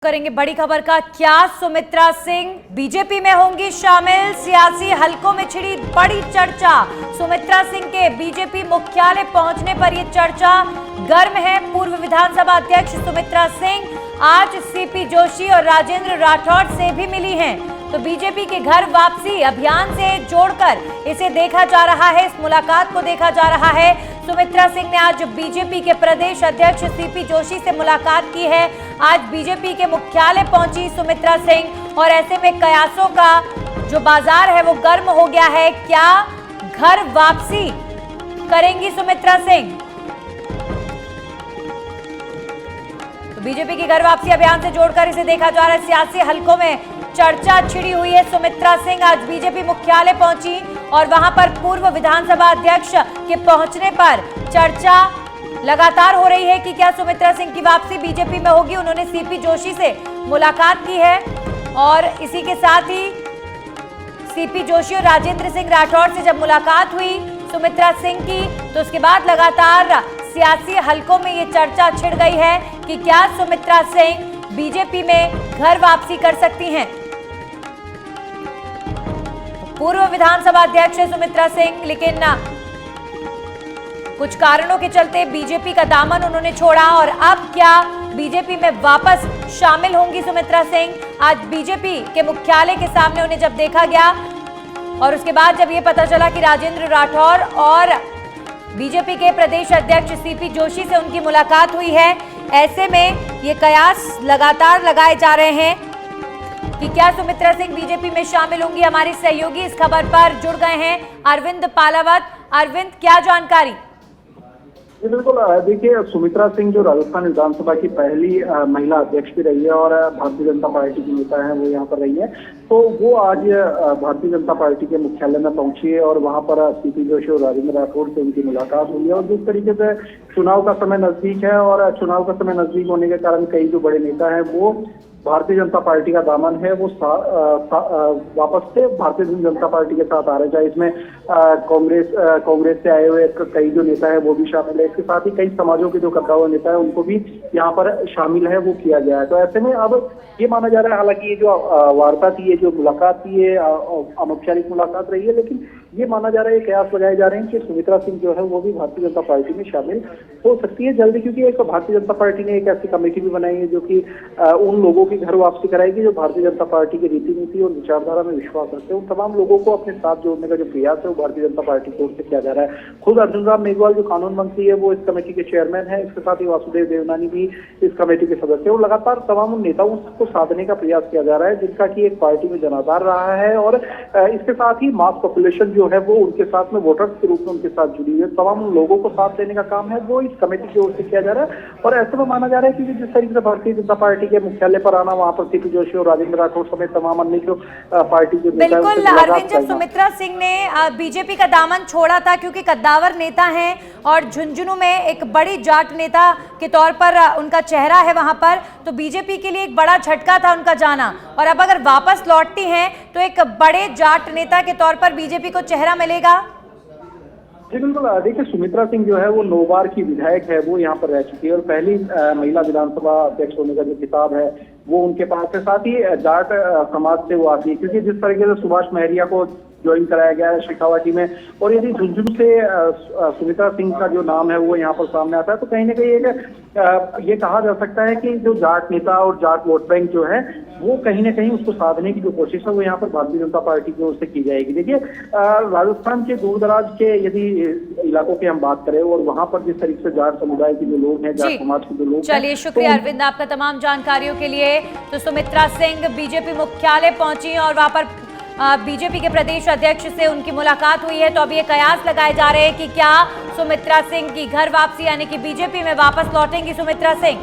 करेंगे बड़ी खबर का। क्या सुमित्रा सिंह बीजेपी में होंगी शामिल? सियासी हलकों में छिड़ी बड़ी चर्चा। सुमित्रा सिंह के बीजेपी मुख्यालय पहुंचने पर यह चर्चा गर्म है। पूर्व विधानसभा अध्यक्ष सुमित्रा सिंह आज सीपी जोशी और राजेंद्र राठौड़ से भी मिली हैं, तो बीजेपी के घर वापसी अभियान से जोड़कर इसे देखा जा रहा है, इस मुलाकात को देखा जा रहा है। सुमित्रा सिंह ने आज बीजेपी के प्रदेश अध्यक्ष सीपी जोशी से मुलाकात की है। आज बीजेपी के मुख्यालय पहुंची सुमित्रा सिंह और ऐसे में कयासों का जो बाजार है वो गर्म हो गया है। क्या घर वापसी करेंगी सुमित्रा सिंह? तो बीजेपी की घर वापसी अभियान से जोड़कर इसे देखा जा रहा है। सियासी हलकों में चर्चा छिड़ी हुई है। सुमित्रा सिंह आज बीजेपी मुख्यालय पहुंची और वहां पर पूर्व विधानसभा अध्यक्ष के पहुंचने पर चर्चा लगातार हो रही है कि क्या सुमित्रा सिंह की वापसी बीजेपी में होगी। उन्होंने सीपी जोशी से मुलाकात की है और इसी के साथ ही सीपी जोशी और राजेंद्र सिंह राठौड़ से जब मुलाकात हुई सुमित्रा सिंह की, तो उसके बाद लगातार सियासी हलकों में ये चर्चा छिड़ गई है कि क्या सुमित्रा सिंह बीजेपी में घर वापसी कर सकती हैं। पूर्व विधानसभा अध्यक्ष है सुमित्रा सिंह, लेकिन कुछ कारणों के चलते बीजेपी का दामन उन्होंने छोड़ा और अब क्या बीजेपी में वापस शामिल होंगी सुमित्रा सिंह? आज बीजेपी के मुख्यालय के सामने उन्हें जब देखा गया और उसके बाद जब ये पता चला कि राजेंद्र राठौड़ और बीजेपी के प्रदेश अध्यक्ष सीपी जोशी से उनकी मुलाकात हुई है, ऐसे में ये कयास लगातार लगाए जा रहे हैं कि क्या सुमित्रा सिंह बीजेपी में शामिल होंगी। हमारे सहयोगी इस खबर पर जुड़ गए हैं, अरविंद पालावत। अरविंद, क्या जानकारी? जी बिल्कुल, देखिए सुमित्रा सिंह जो राजस्थान विधानसभा की पहली महिला अध्यक्ष भी रही है और भारतीय जनता पार्टी की नेता है, वो यहाँ पर रही है, तो वो आज भारतीय जनता पार्टी के मुख्यालय में पहुंची है और वहाँ पर सीपी जोशी और राजेंद्र राठौड़ से उनकी मुलाकात हुई है। और जिस तरीके से चुनाव का समय नजदीक है और चुनाव का समय नजदीक होने के कारण कई जो बड़े नेता हैं वो भारतीय जनता पार्टी का दामन है वो वापस से भारतीय जनता पार्टी के साथ आ रहे हैं। चाहे इसमें कांग्रेस से आए हुए कई जो नेता है वो भी शामिल है, इसके साथ ही कई समाजों के जो कद्दा हुए नेता है उनको भी यहाँ पर शामिल है, वो किया गया है। तो ऐसे में अब ये माना जा रहा है, हालांकि ये जो वार्ता थी, ये जो मुलाकात थी, ये अनौपचारिक मुलाकात रही है, लेकिन ये माना जा रहा है, कयास लगाए जा रहे हैं कि सुमित्रा सिंह जो है वो भी भारतीय जनता पार्टी में शामिल हो सकती है जल्दी, क्योंकि एक भारतीय जनता पार्टी ने एक ऐसी कमेटी भी बनाई है जो कि उन लोगों की घर वापसी कराएगी जो भारतीय जनता पार्टी की रीति नीति और विचारधारा में विश्वास रखते हैं। उन तमाम लोगों को अपने साथ जोड़ने का जो प्रयास है वो भारतीय जनता पार्टी की ओर से किया जा रहा है। खुद अर्जुन राम मेघवाल जो कानून मंत्री है वो इस कमेटी के चेयरमैन है, इसके साथ ही वासुदेव देवनानी भी इस कमेटी के सदस्य है और लगातार तमाम उन नेताओं को साधने का प्रयास किया जा रहा है जिनका की एक पार्टी में जनाधार रहा है और इसके साथ ही मास पॉपुलेशन जो है वो उनके साथ में वोटर्स के रूप में उनके साथ जुड़ी हुई है। तमाम लोगों को साथ देने का काम है वो इस कमेटी की ओर से किया जा रहा है और ऐसे में माना जा रहा है कि जिस तरीके से भारतीय जनता पार्टी के मुख्यालय पर आना, वहां पर सीपी जोशी और राजेंद्र राठौड़ समेत तमाम अन्य जो पार्टी के नेता हैं, बिल्कुल अरविंद, जब सुमित्रा सिंह ने बीजेपी का दामन छोड़ा था क्योंकि कद्दावर नेता हैं और झुंझुनू में एक बड़ी जाट नेता के तौर पर उनका चेहरा है वहां पर, तो बीजेपी के लिए एक बड़ा झटका था उनका जाना और अब अगर वापस लौटती हैं तो एक बड़े जाट नेता के तौर पर बीजेपी को चेहरा मिलेगा। जी बिल्कुल, देखिए सुमित्रा सिंह जो है वो 9 बार की विधायक है, वो यहाँ पर रह चुकी है और पहली महिला विधानसभा अध्यक्ष होने का जो खिताब है वो उनके पास है। साथ ही जाट समाज से वो आती है, क्योंकि जिस तरीके से सुभाष महरिया को ज्वाइन कराया गया है शेखावाटी में और यदि झुंझुनू से सुमित्रा सिंह का जो नाम है वो यहाँ पर सामने आता है, तो कहीं ना कहीं ये कहा जा सकता है कि जो जाट नेता और जाट वोट बैंक जो है वो कहीं ना कहीं उसको साधने की जो कोशिश है वो यहाँ पर भारतीय जनता पार्टी की ओर से की जाएगी। देखिए राजस्थान के दूर दराज के यदि इलाकों की हम बात करें और वहाँ पर जिस तरीके से जाट समुदाय के जो लोग हैं, जाट समाज के जो लोग, चलिए शुक्रिया अरविंद आपका तमाम जानकारियों के लिए। तो सुमित्रा सिंह बीजेपी मुख्यालय पहुंची और वहां पर बीजेपी के प्रदेश अध्यक्ष से उनकी मुलाकात हुई है, तो अब ये कयास लगाए जा रहे हैं कि क्या सुमित्रा सिंह की घर वापसी यानी कि बीजेपी में वापस लौटेंगी सुमित्रा सिंह।